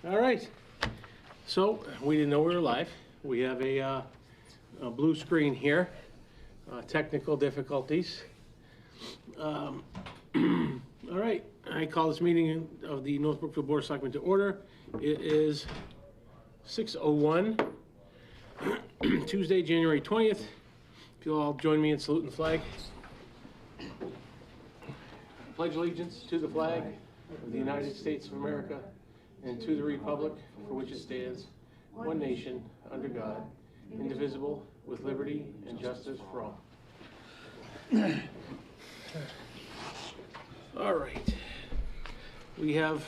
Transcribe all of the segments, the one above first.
All right, so we didn't know we were live. We have a blue screen here, technical difficulties. All right, I call this meeting of the North Brookfield Board of Selectmen to order. It is 6:01, Tuesday, January 20th. If you'll all join me in saluting the flag. Pledge allegiance to the flag of the United States of America and to the republic for which it stands, one nation, under God, indivisible, with liberty and justice for all. All right. We have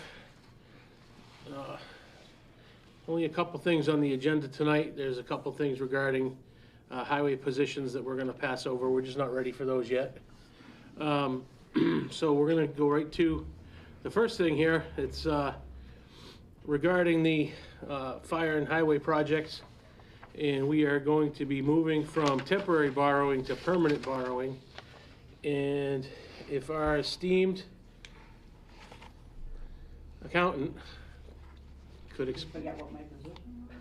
only a couple things on the agenda tonight. There's a couple things regarding highway positions that we're going to pass over. We're just not ready for those yet. So we're going to go right to the first thing here. It's regarding the fire and highway projects, and we are going to be moving from temporary borrowing to permanent borrowing. And if our esteemed accountant could explain. Forget what my position was?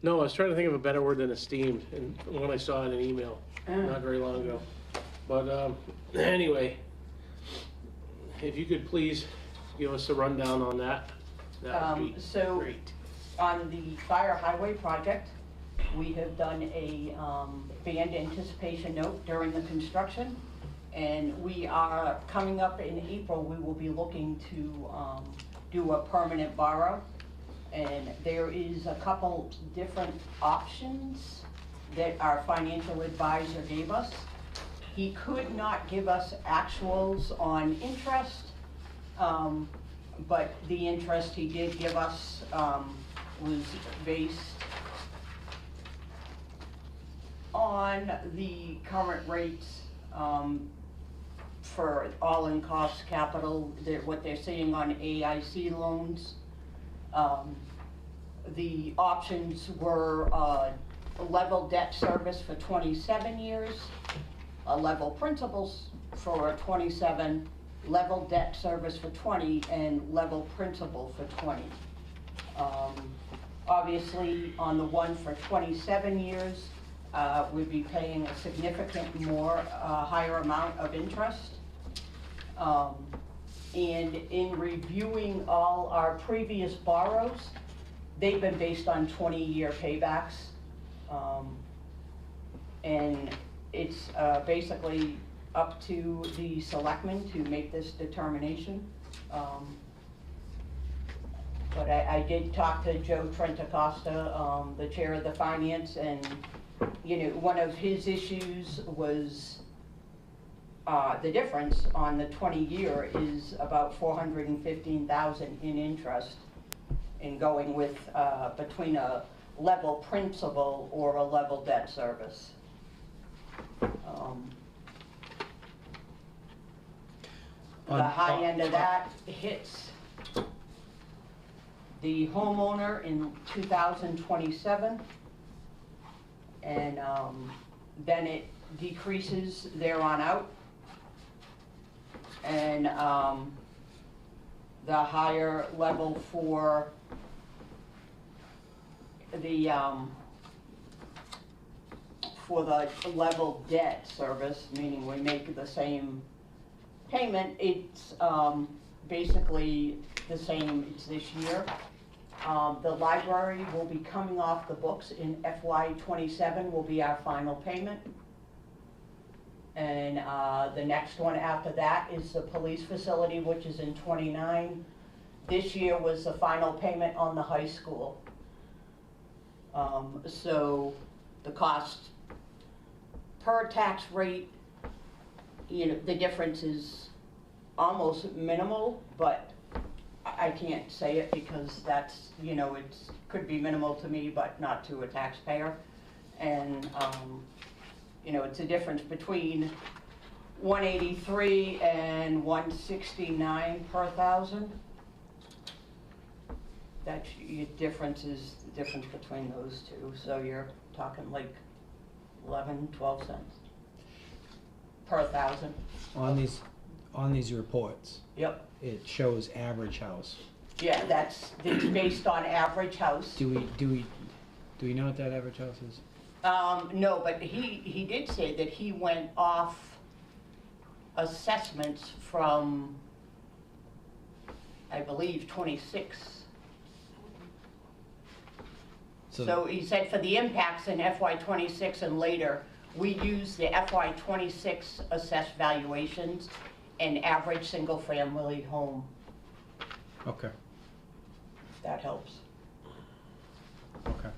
No, I was trying to think of a better word than esteemed, and one I saw in an email not very long ago. But anyway, if you could please give us a rundown on that. That would be great. On the fire highway project, we have done a band anticipation note during the construction, and we are coming up in April. We will be looking to do a permanent borrow, and there is a couple different options that our financial advisor gave us. He could not give us actuals on interest, but the interest he did give us was based on the current rates for all-in cost capital, what they're seeing on AIC loans. The options were a level debt service for 27 years, a level principals for 27, level debt service for 20, and level principal for 20. Obviously, on the one for 27 years, we'd be paying a significant more, higher amount of interest. And in reviewing all our previous borrows, they've been based on 20-year paybacks. And it's basically up to the selectmen to make this determination. But I did talk to Joe Trentacosta, the chair of the finance, and one of his issues was the difference on the 20-year is about $415,000 in interest in going with between a level principal or a level debt service. The high end of that hits the homeowner in 2027, and then it decreases there on out, and the higher level for the level debt service, meaning we make the same payment, it's basically the same, it's this year. The library will be coming off the books in FY27 will be our final payment. And the next one after that is the police facility, which is in 29. This year was the final payment on the high school. So the cost per tax rate, the difference is almost minimal, but I can't say it because that's, it could be minimal to me, but not to a taxpayer. And, it's a difference between 183 and 169 per thousand. That difference is the difference between those two. So you're talking like 11, 12 cents per thousand. On these reports, Yep. it shows average house. Yeah, it's based on average house. Do we know what that average house is? No, but he did say that he went off assessments from, I believe, 26. So he said for the impacts in FY '26 and later, we use the FY '26 assessed valuations and average single-family home. Okay. If that helps. Okay.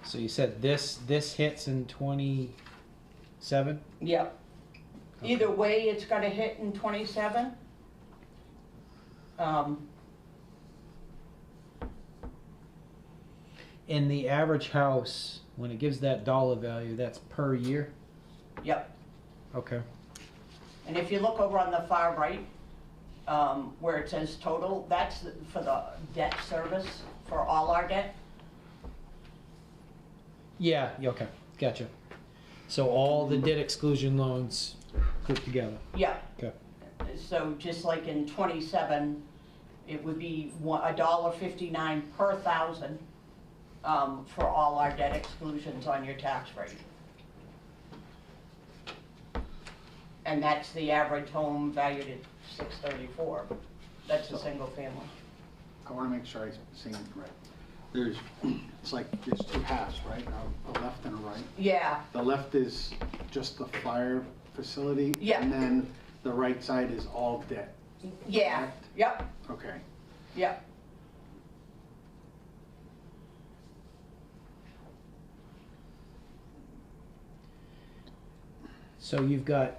So you said this hits in 27? Yep. Okay. Either way, it's gonna hit in '27. In the average house, when it gives that dollar value, that's per year? Yep. Okay. And if you look over on the far right, where it says total, that's for the debt service, for all our debt. Yeah, okay, gotcha. So all the debt exclusion loans grouped together? Yeah. Okay. So just like in '27, it would be $1.59 per thousand for all our debt exclusions on your tax rate. And that's the average home valued at $634. That's a single family. I want to make sure I'm saying it right. It's like there's two halves, right? A left and a right. Yeah, The left is just the fire facility. Yeah. And then the right side is all debt. yeah, Correct? yep, Okay. yep. So you've got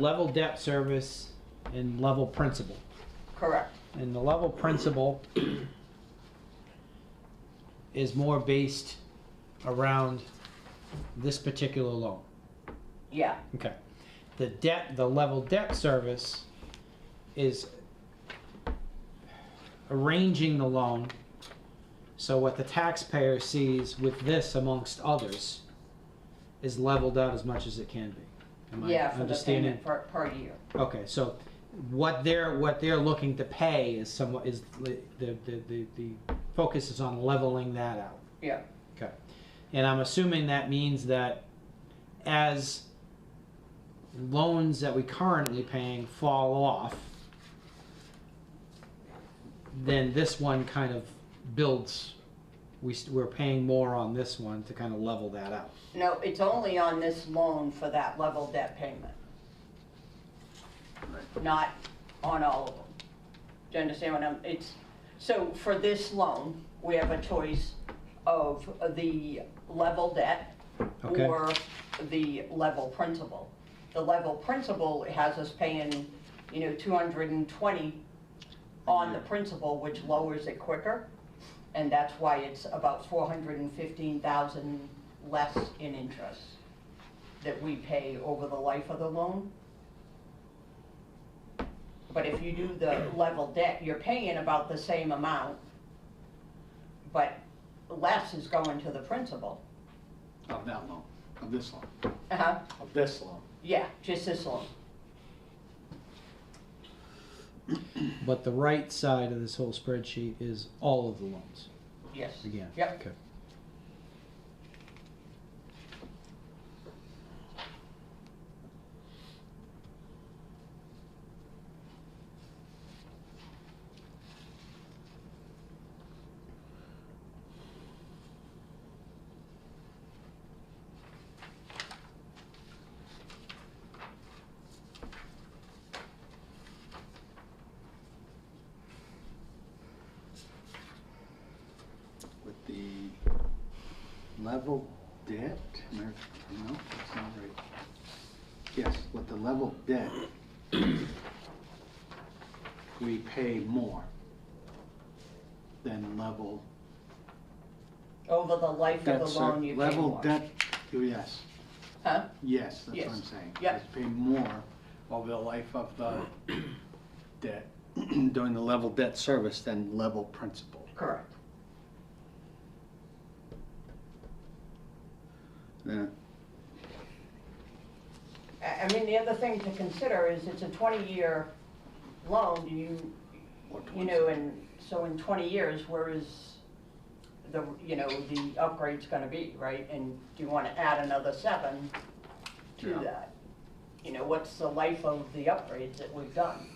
level debt service and level principal. Correct. And the level principal is more based around this particular loan. Yeah, Okay. The level debt service is arranging the loan so what the taxpayer sees with this amongst others is leveled out as much as it can be. Am I yeah, for the understanding? payment per year. Okay, so what they're looking to pay is somewhat is the focus is on leveling that out. Yeah, Okay, and I'm assuming that means that as loans that we currently paying fall off, then this one kind of builds. We're paying more on this one to kind of level that out. no, it's only on this loan for that level debt payment, Right. not on all of them. Do you understand what so for this loan, we have a choice of the level debt Okay. or the level principal. The level principal has us paying, $220 on the principal, which lowers it quicker. And that's why it's about $415,000 less in interest that we pay over the life of the loan. But if you do the level debt, you're paying about the same amount, but less is going to the principal. Of that loan, of this loan, Uh-huh, of this loan. yeah, just this loan. But the right side of this whole spreadsheet is all of the loans Yes. again. Yep. Okay. With the level debt, no, that's not right. Yes, with the level debt, we pay more than level. Over the life of debt the ser- loan, you pay Level more. debt, yes, Huh? yes, that's Yes. what I'm saying. Yep. We pay more over the life of the debt, during the level debt service than level principal. Correct. Then, I mean, the other thing to consider is it's a 20-year loan, do you, or you know, and so in 20 years, where is the, you know, the upgrade's gonna be, right? And do you wanna add another 7 to Yeah. that? You know, what's the life of the upgrades that we've done?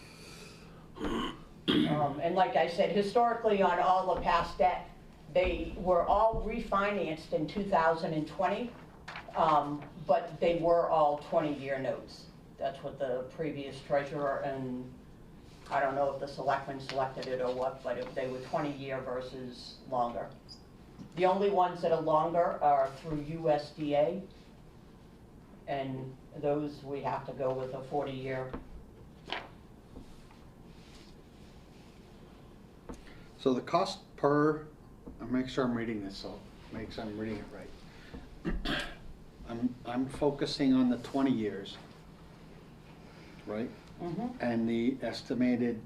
And like I said, historically on all the past debt, they were all refinanced in 2020, but they were all 20-year notes. That's what the previous treasurer, and I don't know if the selectmen selected it or what, but they were 20-year versus longer. The only ones that are longer are through USDA, and those we have to go with a 40-year. So the cost per, I'll make sure I'm reading this, so make sure I'm reading it right. I'm focusing on the 20 years, right? Mm-hmm. And the estimated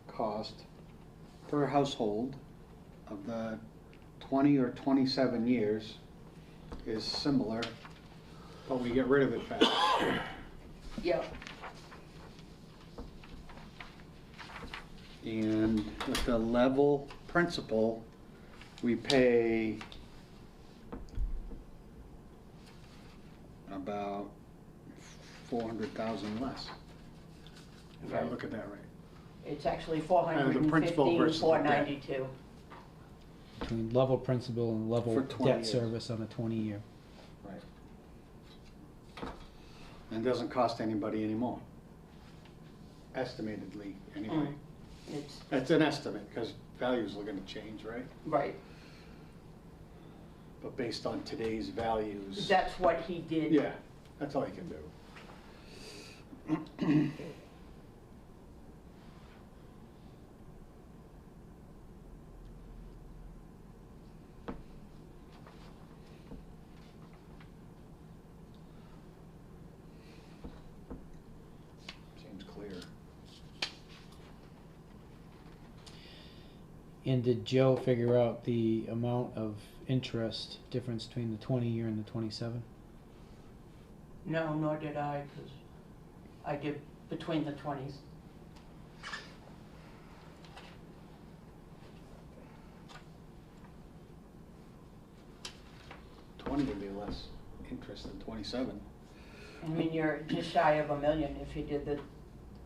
cost per household of the 20 or 27 years is similar, but we get rid of it fast. Yep. And with the level principal, we pay about 400,000 less. If I look at that right. It's actually the principal versus the debt. 415,492. Between level principal and level For 20 debt years. service on a 20-year. Right. And it doesn't cost anybody any more. Estimatedly, anyway. It's, It's an estimate, because values are gonna change, right? right, But based on today's values. that's what he did. Yeah, that's all you can do. Seems clear. And did Joe figure out the amount of interest difference between the 20-year and the 27? No, nor did I, because I did between the 20s. $20 would be less interest than 27. I mean, you're just shy of $1 million if you did the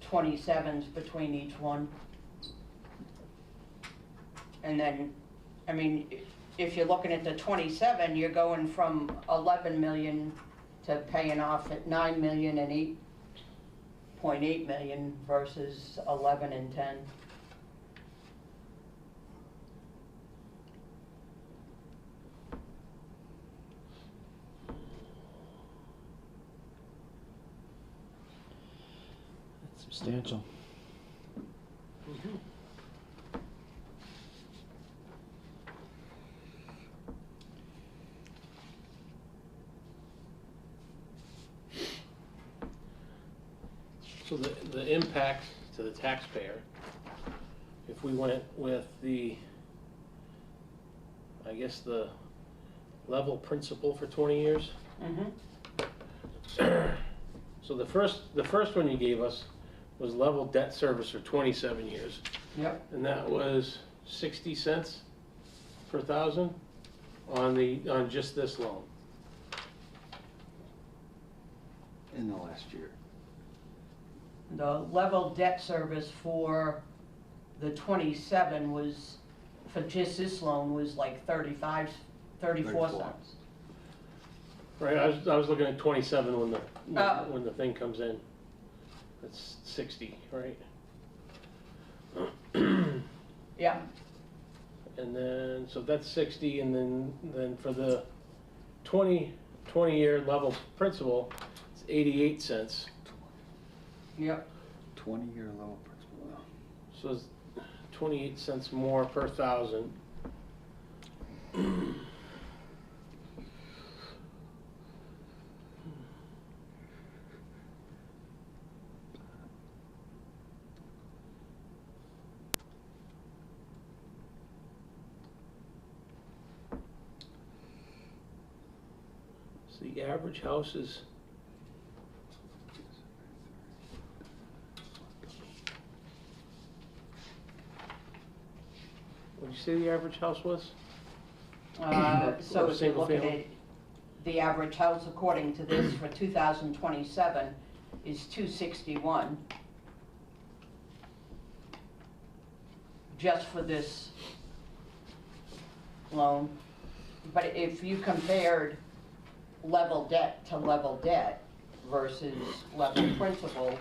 27s between each one. And then, I mean, if you're looking at the 27, you're going from 11 million to paying off at 9 million and 8.8 million versus 11 and 10. That's substantial. So the impact to the taxpayer, if we went with the, I guess the level principal for 20 years. Mm-hmm. So the first one you gave us was level debt service for 27 years, Yep. and that was 60 cents per thousand on just this loan. In the last year. The level debt service for the 27 was, for just this loan, was like 34 34. cents. Right, I was looking at 27 when Oh. when the thing comes in. That's 60, right? Yeah, And then, so that's 60, and then for the 20-year level principal, it's 88 cents. yep. 20-year level principal. So it's 28 cents more per thousand. The average house is, what'd you say the average house was? So Or if you single look at family? it, the average house according to this for 2027 is 261. Just for this loan. But if you compared level debt to level debt versus level principal,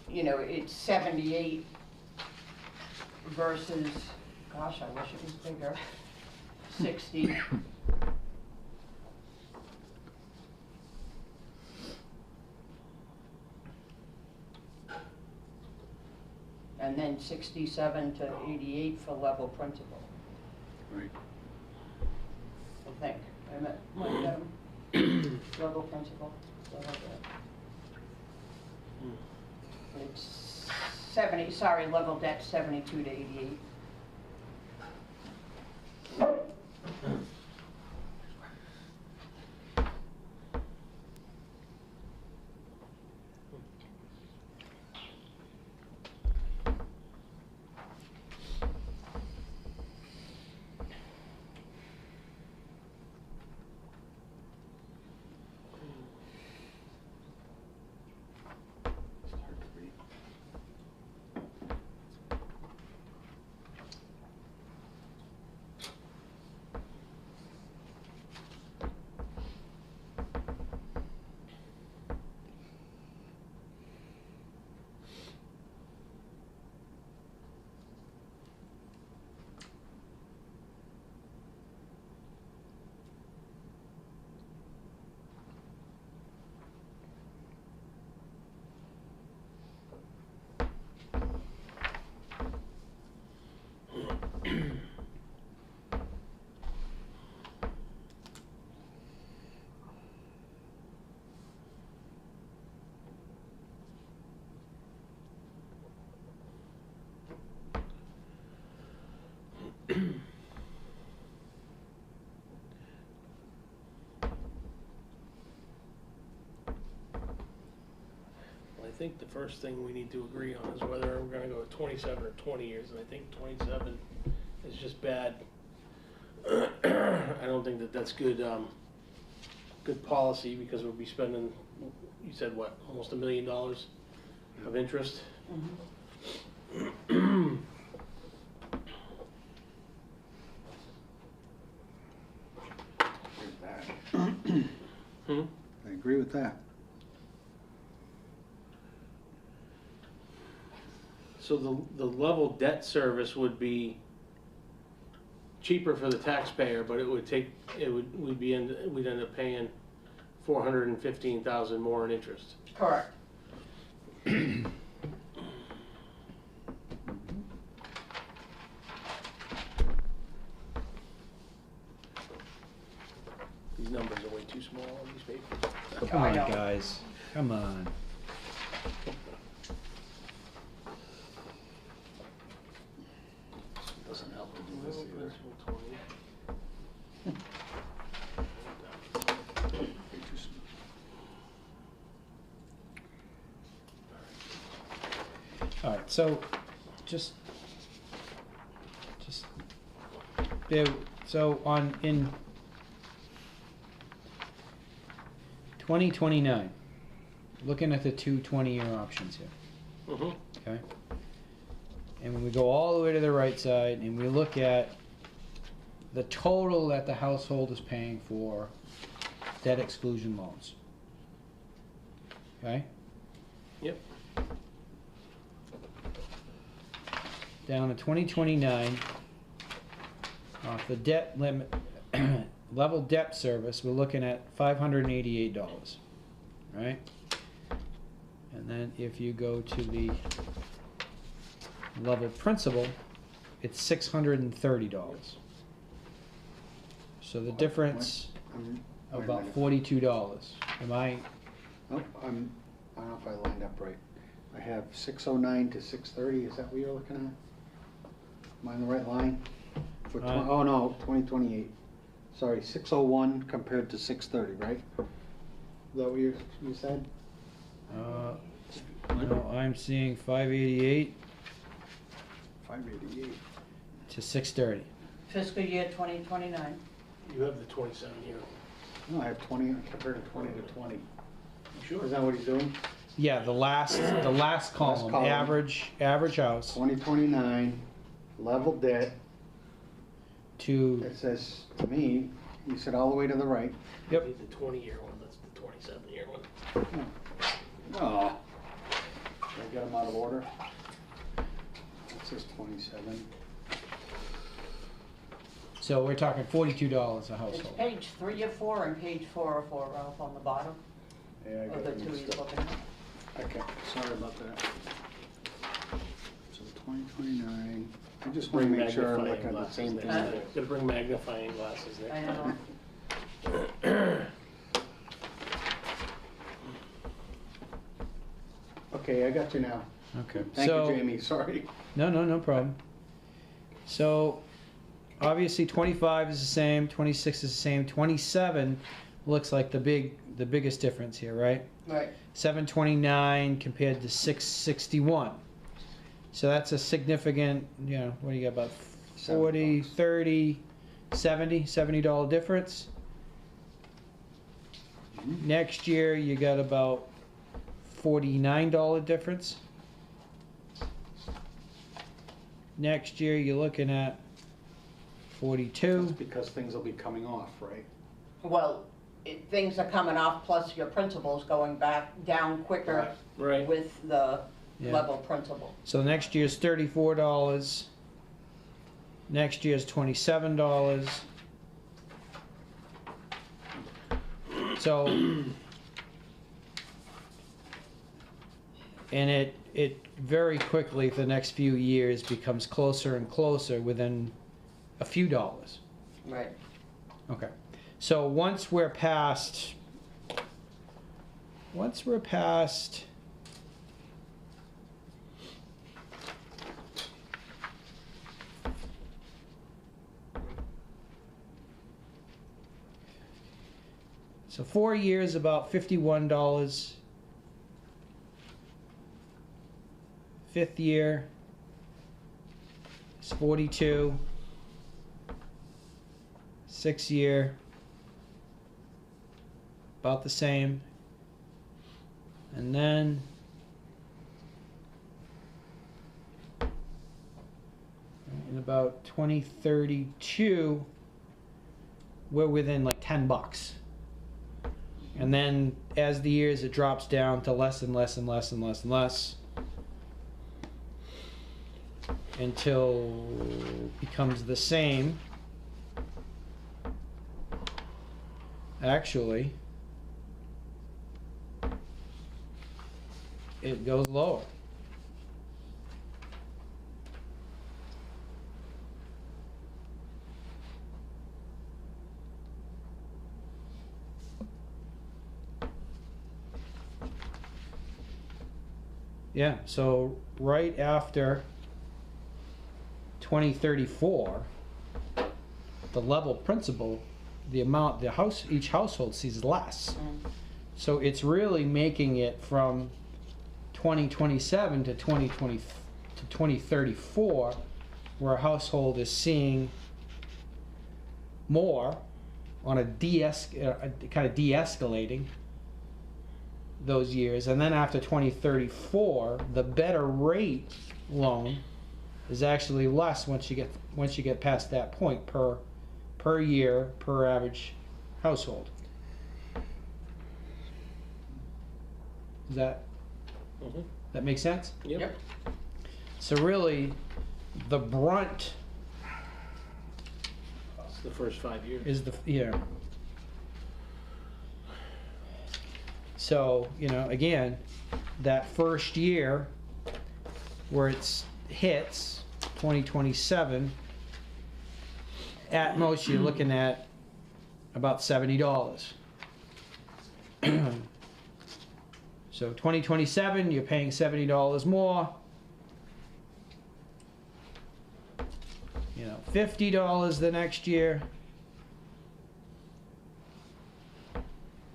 you know, it's 78 versus, gosh, I wish it was bigger, 60. And then 67 to 88 for level principal, Right. I think. Level principal, level debt. It's 70, sorry, level debt 72 to 88. It's hard to read. I think the first thing we need to agree on is whether we're gonna go with 27 or 20 years, and I think 27 is just bad. I don't think that that's good, good policy, because we'll be spending, you said what, almost $1 million of interest? Hmm? I agree with that. So the level debt service would be cheaper for the taxpayer, but it would take, we'd end up paying 415,000 more in interest. Correct. These numbers are way too small on these papers. Come I on, know. guys. Come on. Doesn't help to do this either. Way too small. All right, so just there, so in 2029, looking at the two 20-year options here, Mm-hmm. okay? And when we go all the way to the right side and we look at the total that the household is paying for debt exclusion loans, okay? Yep. Down to 2029, off the debt limit, level debt service, we're looking at $588, right? And then if you go to the level principal, it's $630. So the difference Wait a about minute. $42. Am I? Nope, I don't know if I lined up right. I have 609 to 630, is that what you're looking at? Am I on the right line? For oh no, 2028. sorry, 601 compared to 630, right? Is that what you said? No, I'm seeing 588 588. to 630. Fiscal year 2029. You have the 27 here. No, I have 20, compared to 20 to 20. Sure. Is that what he's doing? Yeah, the last column, column. average house 2029, level debt. to, It says, to me, you said all the way to the right. Yep. Need the 20-year one, that's the 27-year one. Oh. Did I get them out of order? It says 27. so we're talking $42 a It's household. page 3 of 4 and page 4 of 4, Ralph, on the bottom Yeah, I of got the it two mixed he's up. looking at. Okay, sorry about that. So 2029, I just want to Bring make sure I'm magnifying looking at the glasses same next thing. Huh? time. Gotta bring magnifying glasses I next know. time. Okay, I got you now. Okay. Thank So, you, Jamie, sorry. no problem. So, obviously 25 is the same, 26 is the same, 27 looks like the biggest difference here, right? Right. 729 compared to 661. So that's a significant, what do you got, about 40, $7. 30, 70, $70 difference. Mhm. Next year you got about $49 difference. Next year you're looking at 42. That's because things will be coming off, right? Well, things are coming off, plus your principal's going back down quicker Right. with the Yeah. level principal. So next year's $34. Next year's $27. So, and it very quickly for the next few years becomes closer and closer within a few dollars. Right. Okay. So once we're past so 4 years about $51. Fifth year is 42. 6 year about the same. And then in about 2032 we're within like $10. And then as the years it drops down to less and less and less and less and less until it becomes the same. Actually, it goes lower. Yeah, so right after 2034, the level principal, the amount each household sees less. So it's really making it from 2027 to 2020 to 2034, where a household is seeing more on a kind of de-escalating those years, and then after 2034, the better rate loan is actually less once you get past that point per year per average household. Does that make sense? Yep. So really, the brunt It's the first 5 years. is So, again, that first year where it's hits 2027, at most you're looking at about $70. So 2027, you're paying $70 more. $50 the next year.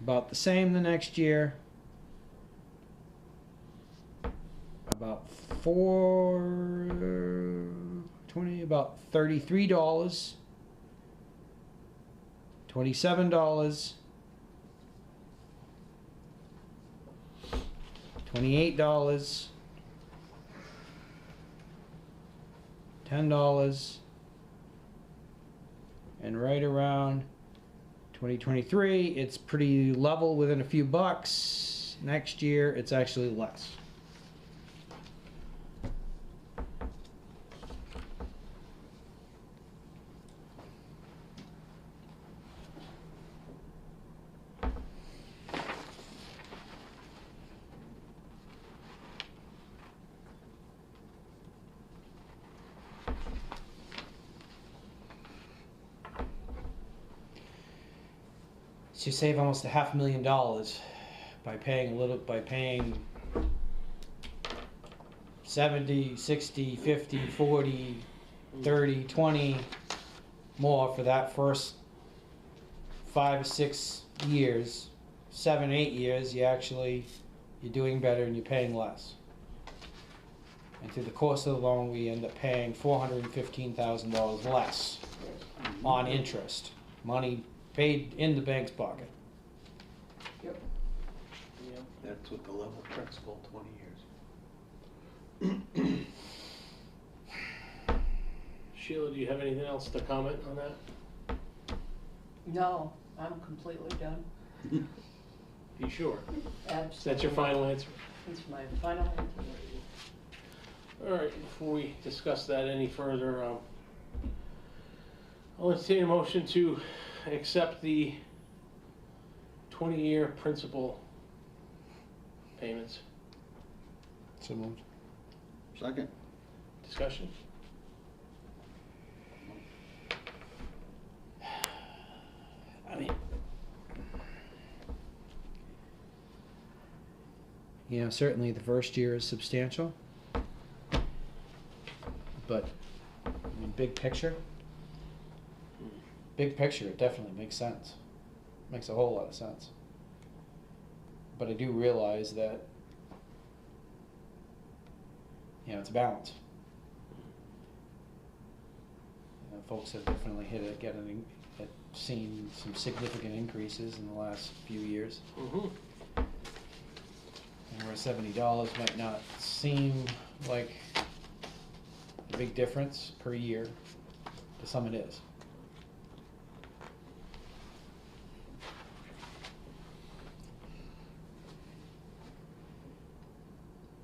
about the same the next year. About about $33, $27, $28, $10, and right around 2023, it's pretty level within a few bucks. Next year, it's actually less. So you save almost $500,000 by paying 70, 60, 50, 40, 30, 20 more for that first 5 or 6 years. 7, 8 years, you're doing better and you're paying less. And through the course of the loan, we end up paying $415,000 less on interest. Money paid in the bank's pocket. Yep. Yep. That's with the level principal, 20 years. Sheila, do you have anything else to comment on that? No, I'm completely done. You sure? Absolutely. Is that your final answer? It's my final answer. All right, before we discuss that any further, I'll entertain a motion to accept the 20-year principal payments. So moved. Second. Discussion? I mean, certainly the first year is substantial, but I mean, big picture, it definitely makes sense. Makes a whole lot of sense. But I do realize that, it's a balance. Folks have definitely seen some significant increases in the last few years. Mm-hmm. And where $70 might not seem like a big difference per year, to some it is.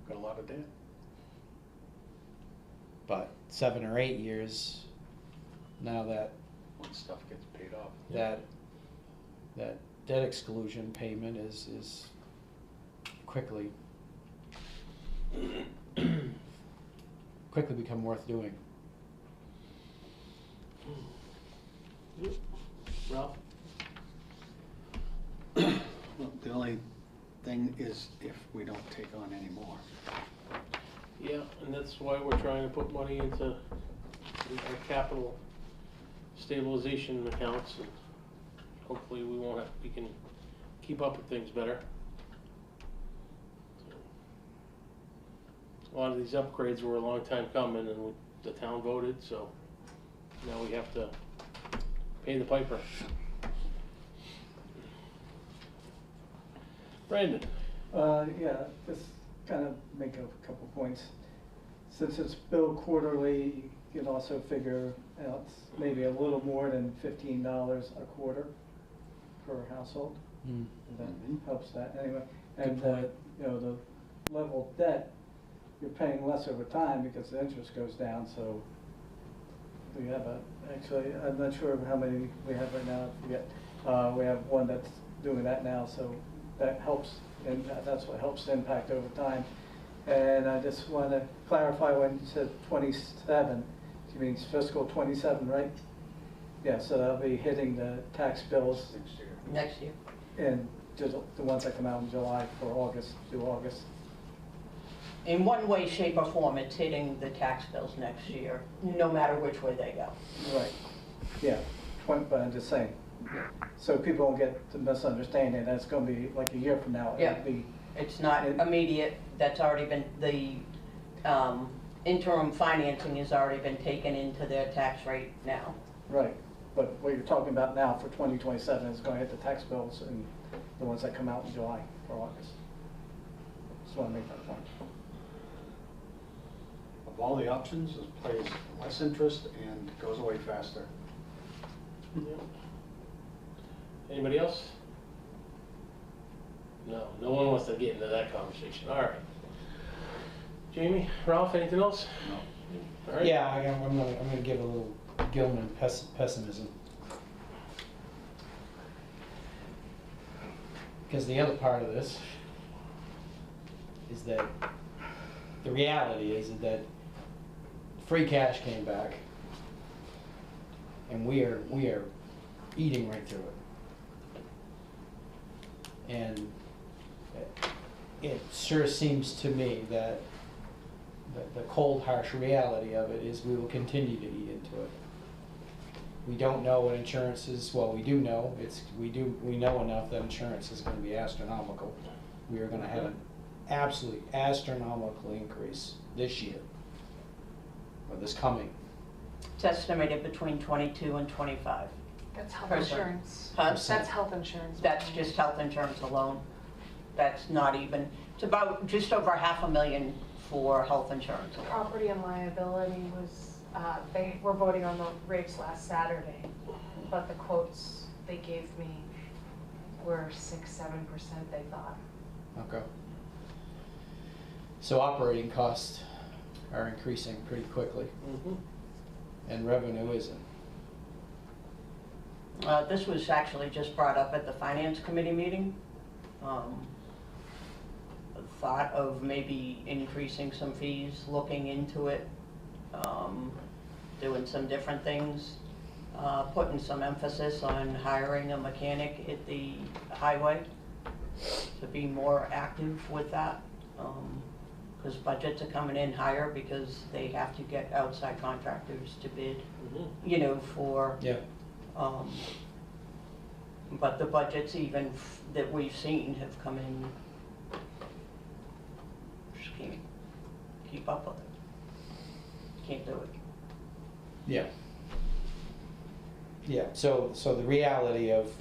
Got a lot of debt. But 7 or 8 years, now that When stuff gets paid off. that debt exclusion payment is quickly become worth doing. Ralph? Well, the only thing is if we don't take on any more. Yeah, and that's why we're trying to put money into our capital stabilization accounts, and hopefully we can keep up with things better. A lot of these upgrades were a long time coming, and the town voted, so now we have to pay the piper. Brandon? Yeah, just kind of make a couple points. Since it's billed quarterly, you can also figure out maybe a little more than $15 a quarter per household. Mm. If that Mhm. helps that anyway. Good And, point. the level debt, you're paying less over time because the interest goes down, so we have actually, I'm not sure how many we have right now, I forget. We have one that's doing that now, so that helps, and that's what helps the impact over time. And I just want to clarify when you said 27, she means fiscal 27, right? Yeah, so that'll be hitting the tax bills Next year. and just the ones that come out in July for August, through August. In one way, shape, or form, it's hitting the tax bills next year, no matter which way they go. Right, yeah, but I'm just saying, So people don't get the misunderstanding that it's gonna be like a year from now. It'll Yeah. be- It's not immediate, that's already been, the interim financing has already been taken into their tax rate now. Right, but what you're talking about now for 2027 is gonna hit the tax bills and the ones that come out in July or August. Just wanna make that point. Of all the options, it pays less interest and goes away faster. Anybody else? No, no one wants to get into that conversation, all right. Jamie, Ralph, anything else? No. All right. Yeah, I'm gonna give a little Gilman pessimism. Because the other part of this is that the reality is that free cash came back, and we are eating right through it. And it sure seems to me that the cold, harsh reality of it is we will continue to eat into it. We don't know what insurance is, well, we do know, we know enough that insurance is gonna be astronomical. We are gonna have an absolutely astronomical increase this year, or this coming. It's estimated between 22 and 25. That's health Person. insurance. Huh? That's health insurance. That's just health insurance alone. That's not even, it's about just over $500,000 for health insurance alone. Property and liability was, they were voting on the rates last Saturday, but the quotes they gave me were 6-7%, they thought. Okay. So operating costs are increasing pretty quickly, Mhm. and revenue isn't. This was actually just brought up at the finance committee meeting. The thought of maybe increasing some fees, looking into it, doing some different things, putting some emphasis on hiring a mechanic at the highway to be more active with that. Because budgets are coming in higher because they have to get outside contractors to bid, Mhm. you know, for Yeah. But the budgets even that we've seen have come in, just can't keep up with it. Can't do it. Yeah. Yeah, so the reality of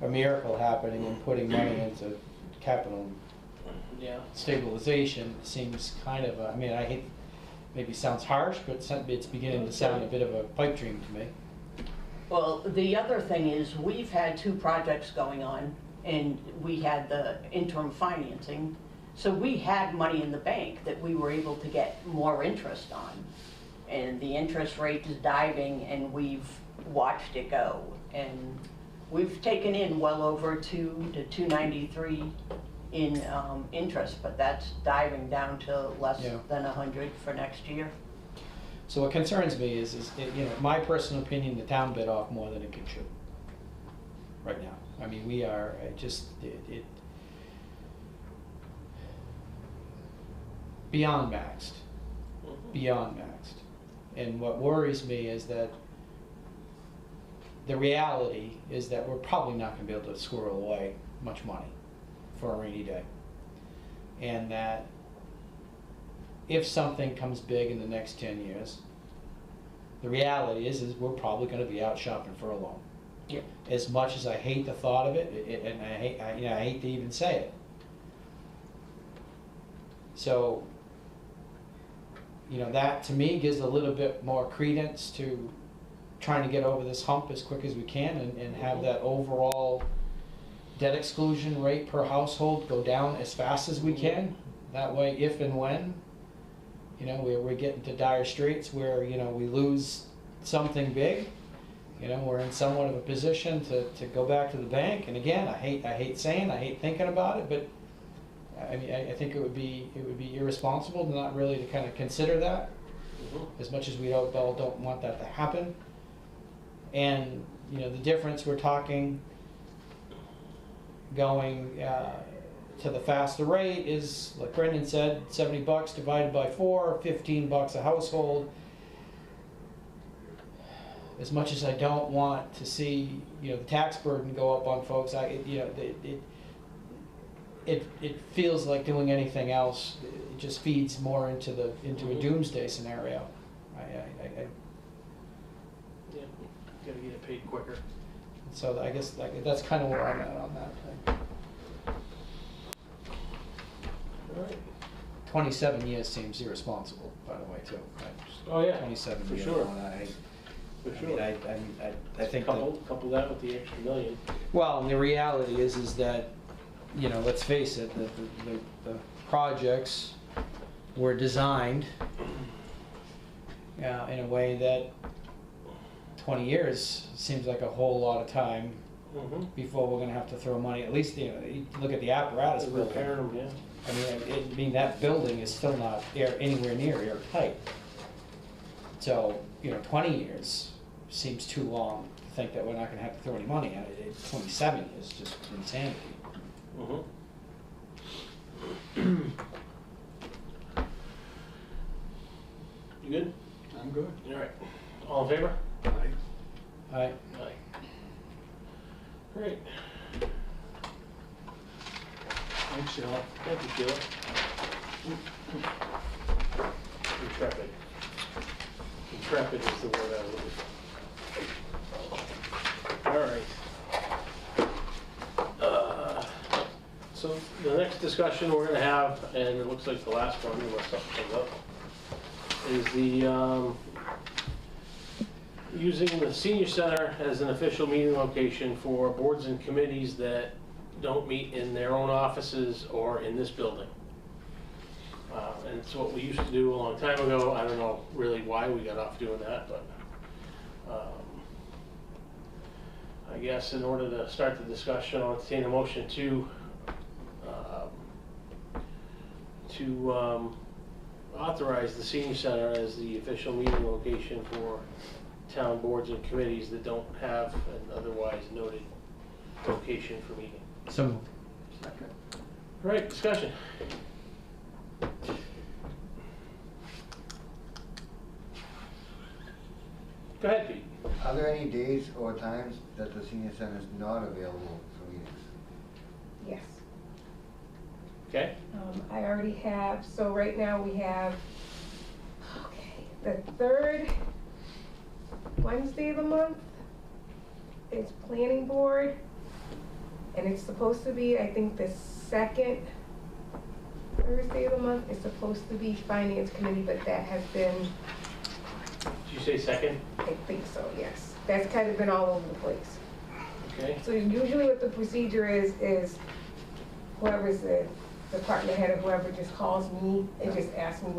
a miracle happening and putting money into capital Yeah. stabilization seems kind of, I mean, I hate, maybe sounds harsh, but it's beginning to sound a bit of a pipe dream to me. Well, the other thing is, we've had 2 projects going on, and we had the interim financing. So we had money in the bank that we were able to get more interest on. And the interest rate is diving, and we've watched it go. And we've taken in well over 2 to 293 in interest, but that's diving down to less Yeah. than 100 for next year. So what concerns me is, you know, my personal opinion, the town bit off more than it could chew right now. I mean, we are beyond maxed, beyond maxed. And what worries me is that the reality is that we're probably not gonna be able to squirrel away much money for a rainy day. And that if something comes big in the next 10 years, the reality is we're probably going to be out shopping for a loan. Yeah. As much as I hate the thought of it, and I hate to even say it. So, you know, that to me gives a little bit more credence to trying to get over this hump as quick as we can and have that overall debt exclusion rate per household go down as fast as we can. That way, if and when, you know, we're getting to dire straits where, you know, we lose something big, you know, we're in somewhat of a position to go back to the bank. And again, I hate thinking about it, but I mean, I think it would be irresponsible to not really to kind of consider that, as much as we all don't want that to happen. And, you know, the difference we're talking going to the faster rate is, like Brendan said, $70 divided by 4, $15 a household. as much as I don't want to see, you know, the tax burden go up on folks, it feels like doing anything else, it just feeds more into a doomsday scenario. Yeah, gotta get it paid quicker. So I guess that's kind of where I'm at on that thing. All right. 27 years seems irresponsible, by the way, too. Oh, yeah, 27 for years. sure. I For mean, sure. I think that, Couple that with the extra million. well, and the reality is that, you know, let's face it, the projects were designed in a way that 20 years seems like a whole lot of time Mm-hmm. before we're gonna have to throw money. At least, you know, you look at the apparatus building. Repairing them, yeah. I mean, that building is still not anywhere near airtight. So, you know, 20 years seems too long to think that we're not gonna have to throw any money at it. 27 is just insanity. Mm-hmm. You good? I'm good. All right. All in favor? Aye. Aye. Great. Thanks, Sheila. Thank you, Sheila. Intrepid. Intrepid is the word I was looking for. All right. So the next discussion we're gonna have, and it looks like the last one, unless something comes up, is the, using the senior center as an official meeting location for boards and committees that don't meet in their own offices or in this building. And it's what we used to do a long time ago. I don't know really why we got off doing that, but I guess in order to start the discussion, I'll entertain a motion to authorize the senior center as the official meeting location for town boards and committees that don't have an otherwise noted location for meeting. So moved. Second. All right, discussion. Go ahead, Pete. Are there any days or times that the senior center is not available for meetings? Yes. Okay? I already have, so right now we have, okay, the third Wednesday of the month is planning board. And it's supposed to be, I think, the second Thursday of the month is supposed to be finance committee, but that has been, Did you say second? I think so, yes. That's kind of been all over the place. Okay. So usually what the procedure is whoever's the department head or whoever just calls me and just asks me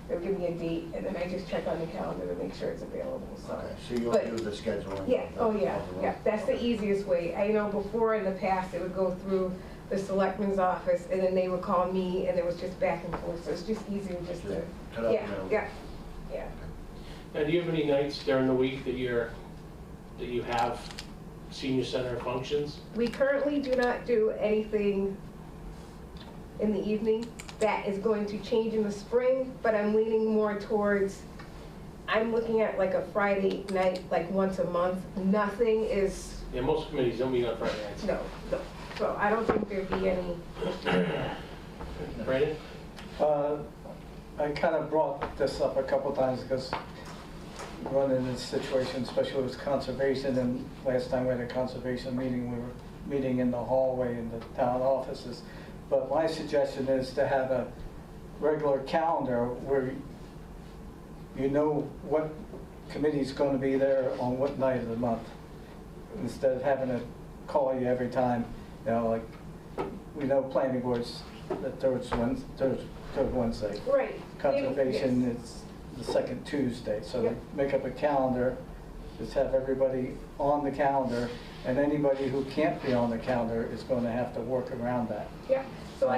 they'll give me a date, and then I just check on the calendar to make sure it's available, so. Okay, so you'll But- do the scheduling? Yeah, of the- oh yeah, of the yeah, month? that's the easiest way. I know before in the past, it would go through the selectmen's office, and then they would call me, and it was just back and forth, so it's just easier just to, Cut out the yeah, middle. yeah, yeah. Now, do you have any nights during the week that you have senior center functions? We currently do not do anything in the evening. That is going to change in the spring, but I'm leaning more towards, I'm looking at like a Friday night, like once a month. Nothing is, Yeah, most committees don't meet on Friday nights. no, no. So I don't think there'd be any, Brandon? I kind of brought this up a couple times because run into this situation, especially with conservation, and last time we had a conservation meeting, we were meeting in the hallway in the town offices. But my suggestion is to have a regular calendar where you know what committee's going to be there on what night of the month, instead of having to call you every time. You know, like, we know planning boards, the third Wednesday. right. Conservation Yes. is the second Tuesday, so Yep. make up a calendar, just have everybody on the calendar, and anybody who can't be on the calendar is going to have to work around that. Yeah, so I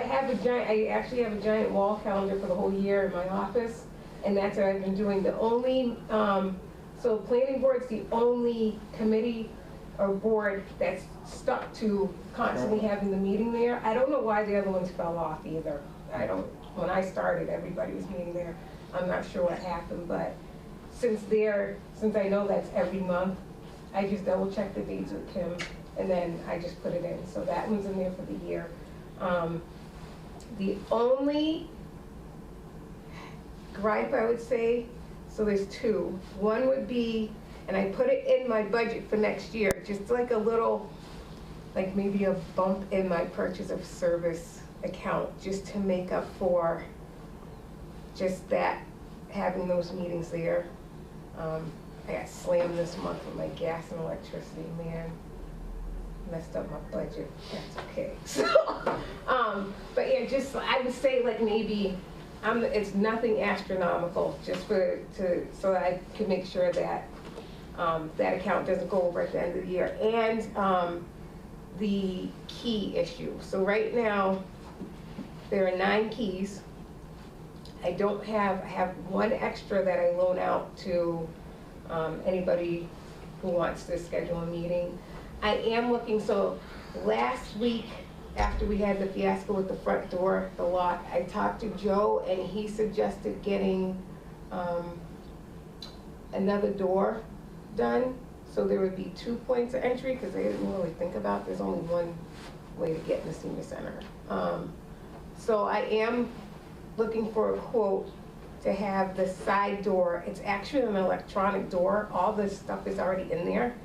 actually have a giant wall calendar for the whole year in my office, and that's what I've been doing. The only, so planning board's the only committee or board that's stuck to constantly having the meeting there. I don't know why the other ones fell off either. When I started, everybody was meeting there. I'm not sure what happened, but, since I know that's every month, I just double check the dates with Kim, and then I just put it in, so that one's in there for the year. The only gripe I would say, so there's two. One would be, and I put it in my budget for next year, just like a little, like maybe a bump in my purchase of service account, just to make up for just that, having those meetings there. I got slammed this month with my gas and electricity, man. Messed up my budget, that's okay. So, but yeah, just, I would say like maybe, it's nothing astronomical, just so that I can make sure that that account doesn't go over at the end of the year. And the key issue. So right now, there are 9 keys. I have one extra that I loan out to anybody who wants to schedule a meeting. I am looking, so last week, after we had the fiasco with the front door, the lock, I talked to Joe and he suggested getting another door done. So there would be 2 points of entry, because I didn't really think about, there's only one way to get in the senior center. So I am looking for a quote to have the side door. It's actually an electronic door. All this stuff is already in there.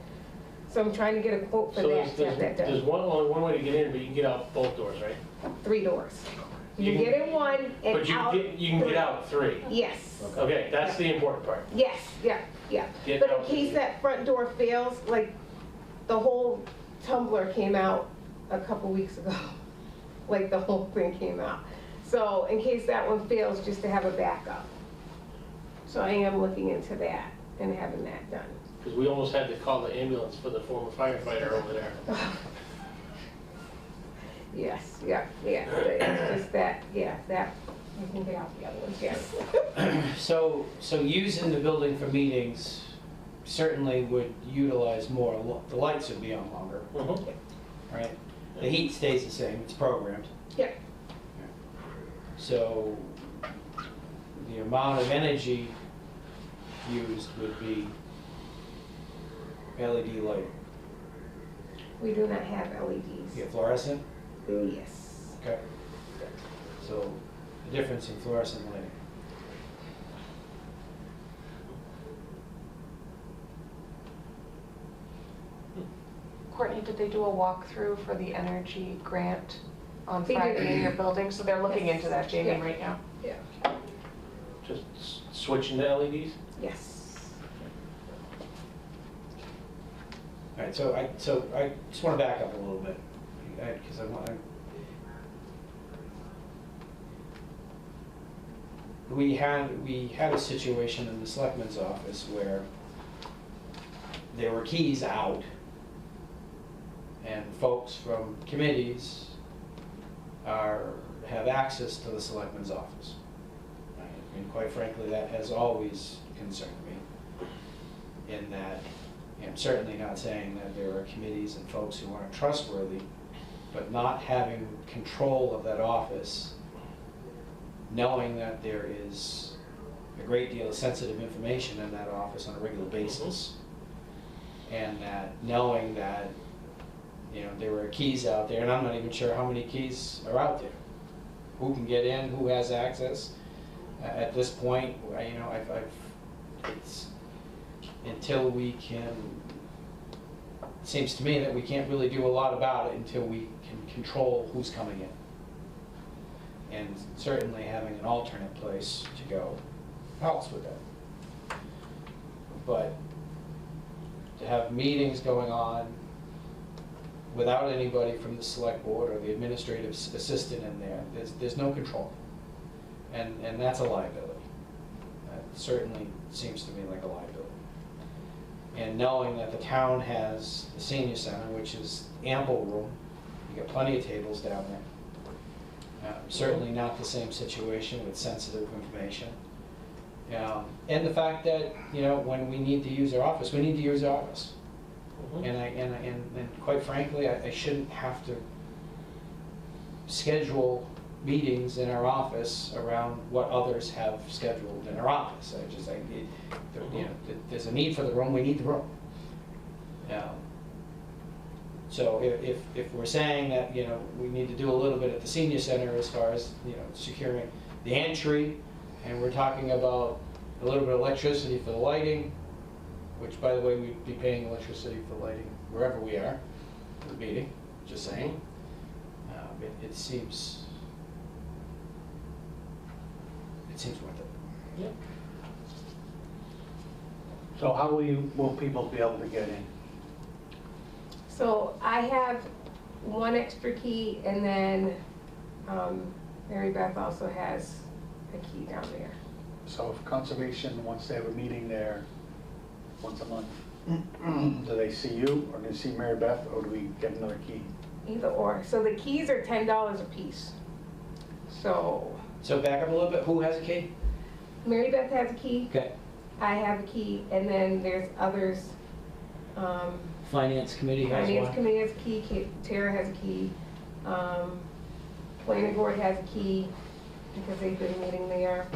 So I'm trying to get a quote for that, to have that done. There's only one way to get in, but you can get out both doors, right? 3 doors. You You get in one and But you out. can get out 3. Yes. Okay, that's the important part. Yes, yeah. Get But in out. case that front door fails, like the whole tumbler came out a couple weeks ago. Like the whole thing came out. So in case that one fails, just to have a backup. So I am looking into that and having that done. Because we almost had to call the ambulance for the former firefighter over there. Yes, yeah. It's just that, that, you can get out the other ones, yes. So using the building for meetings certainly would utilize more, the lights would be on longer, Mhm. right? The heat stays the same, it's programmed. Yeah. So the amount of energy used would be LED light. We do not have LEDs. You get fluorescent? Yes. Okay. So the difference in fluorescent lighting. Courtney, did they do a walkthrough for the energy grant on They Friday did. in your building? So they're looking Yes. into that, Jamie, Yeah. right now? Yeah. Just switching to LEDs? Yes. All right, so I just want to back up a little bit, because I want to. We had a situation in the selectman's office where there were keys out, and folks from committees have access to the selectman's office. And quite frankly, that has always concerned me, in that, I'm certainly not saying that there are committees and folks who aren't trustworthy, but not having control of that office, knowing that there is a great deal of sensitive information in that office on a regular basis, and that knowing that, there are keys out there, and I'm not even sure how many keys are out there. Who can get in, who has access? At this point, it's, until we can, it seems to me that we can't really do a lot about it until we can control who's coming in. And certainly having an alternate place to go helps with that. But to have meetings going on without anybody from the select board or the administrative assistant in there, there's no control. And that's a liability. That certainly seems to me like a liability. And knowing that the town has the senior center, which is ample room, you got plenty of tables down there. Certainly not the same situation with sensitive information. And the fact that, when we need to use our office, we need to use our office. Mhm. And quite frankly, I shouldn't have to schedule meetings in our office around what others have scheduled in our office. I just, you know, there's a need for the room, we need the room. So if we're saying that, you know, we need to do a little bit at the senior center as far as, you know, securing the entry, and we're talking about a little bit of electricity for the lighting, which, by the way, we'd be paying electricity for lighting wherever we are for the meeting, just saying. It seems worth it. Yep. So how will people be able to get in? So I have one extra key, and then Mary Beth also has a key down there. So if conservation wants to have a meeting there once a month, do they see you, or do they see Mary Beth, or do we get another key? Either or. So the keys are $10 a piece. So So back up a little bit, who has a key? Mary Beth has a key, Okay. I have a key, and then there's others. Finance committee has Finance one. committee has a key, Tara has a key, planning board has a key, because they've been meeting there.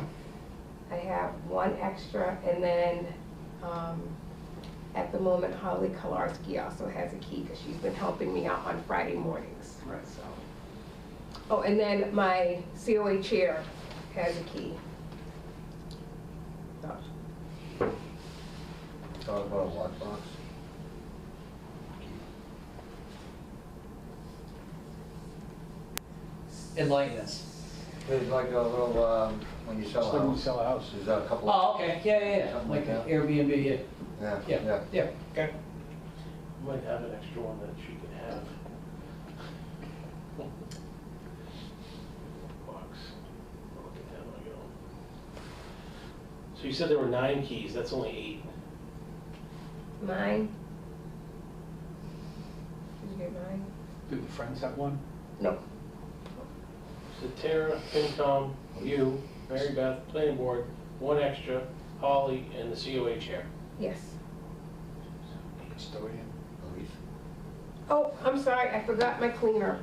I have one extra, and then, at the moment, Holly Kolarski also has a key, because she's been helping me out on Friday mornings. Right. So. Oh, and then my COA chair has a key. So, Talk about a lockbox. Enlighten us. There's like a little, when you sell Just a like when you house, sell a house. there's a couple. Oh, okay, yeah, Something like like an that. Airbnb, yeah. Yeah. Yeah, okay. Might have an extra one that she could have. Box. I'll look at that when I get home. So you said there were 9 keys, that's only 8. mine. Did you get mine? Do the friends have one? No. So Tara, FinCom, you, Mary Beth, Planning Board, 1 extra, Holly, and the COA chair. Yes. Custodian. Police. Oh, I'm sorry, I forgot my cleaner.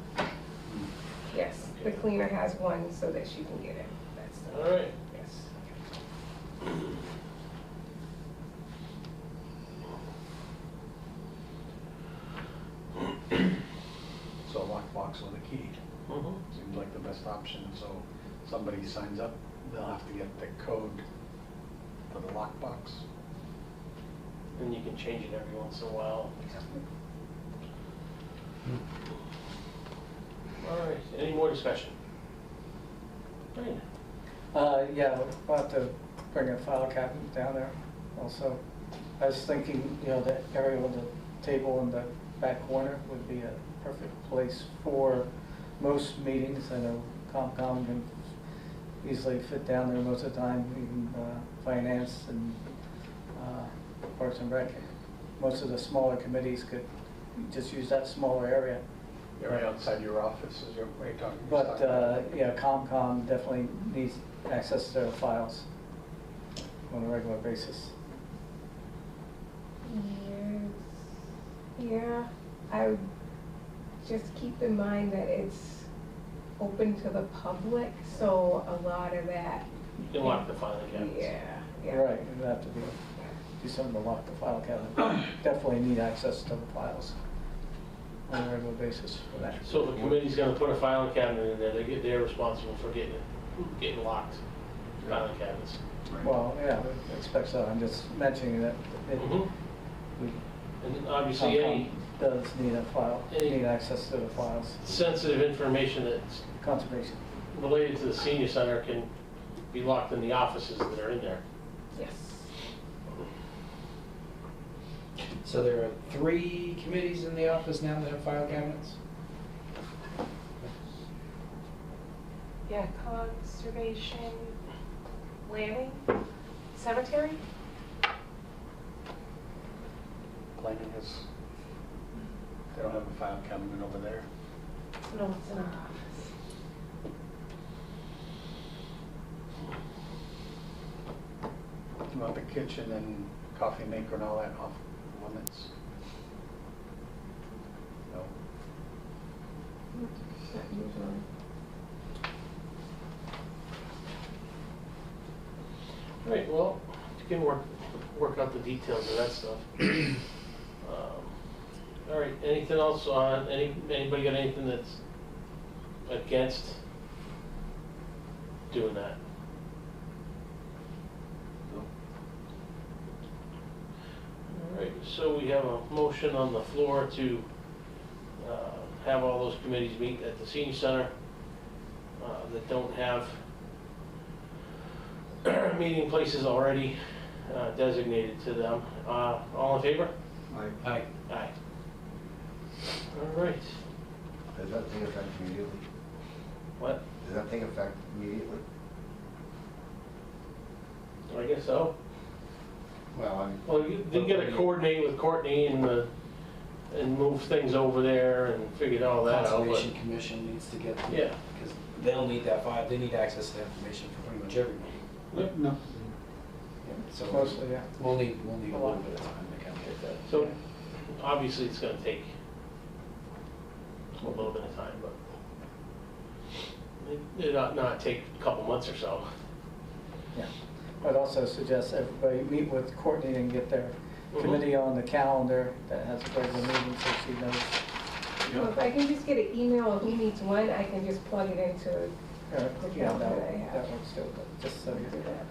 Yes, the cleaner has one so that she can get it. That's, All right. yes. So a lockbox with a key. Mhm. Seems like the best option, so somebody signs up, they'll have to get the code for the lockbox. And you can change it every once in a while. All right, any more discussion? Right. Yeah, we'll have to bring a file cabinet down there also. I was thinking, you know, the area with the table in the back corner would be a perfect place for most meetings. I know COMCOM can easily fit down there most of the time, even finance and Parks and Rec. Most of the smaller committees could just use that smaller area. Right outside your office is your way talking. But, yeah, COMCOM definitely needs access to their files on a regular basis. Yes. Yeah, I would just keep in mind that it's open to the public, so a lot of that. You can lock the filing cabinets. Yeah. Right, you'd have to do something to lock the file cabinet. Definitely need access to the files on a regular basis for that. So if a committee's gonna put a filing cabinet in there, they're responsible for getting locked filing cabinets. Well, yeah, I expect so. I'm just mentioning that it, Mhm. we, And obviously, any COMCOM does need a file, any- need access to the files. sensitive information that's Conservation. related to the senior center can be locked in the offices that are in there. Yes. So there are 3 committees in the office now that have file cabinets? Yeah, conservation, planning, cemetery? Planning is, they don't have a file cabinet over there. No, it's in our office. About the kitchen and coffee maker and all that off limits. No. Not usually. Alright, well, you can work out the details of that stuff. Alright, anything else on, anybody got anything that's against doing that? Alright, so we have a motion on the floor to have all those committees meet at the senior center that don't have meeting places already designated to them. All in favor? Aye. Aye. All right. Does that thing affect immediately? What? Does that thing affect immediately? I guess so. Well, Well, you gotta coordinate with Courtney and move things over there and figure all that out. but- Conservation Commission needs to get, Yeah. because they'll need that file, they need access to that information for pretty much every meeting. No, So Mostly, yeah. we'll need a little bit of time to kind of get that. So, obviously, it's gonna take a little bit of time, but it ought not take a couple months or so. Yeah. I'd also suggest everybody meet with Courtney and get their committee on the calendar that has a regular meeting so she knows. Well, if I can just get an email if he needs one, I can just plug it into the Yeah, calendar that I that have. works too, but just so you do that.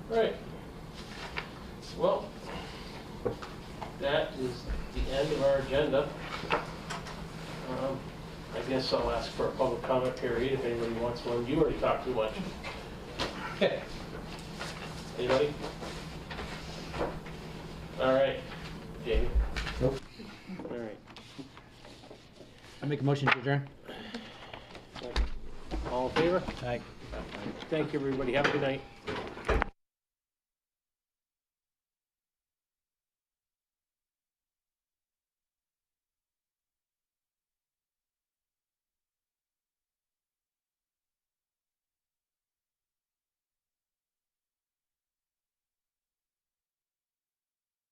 All right. Well, that is the end of our agenda. I guess I'll ask for a public comment period if anybody wants one. You already talked too much. Anybody? All right, Jamie. Nope. All right. I make a motion to adjourn. All in favor? Aye. Thank you, everybody. Have a good night.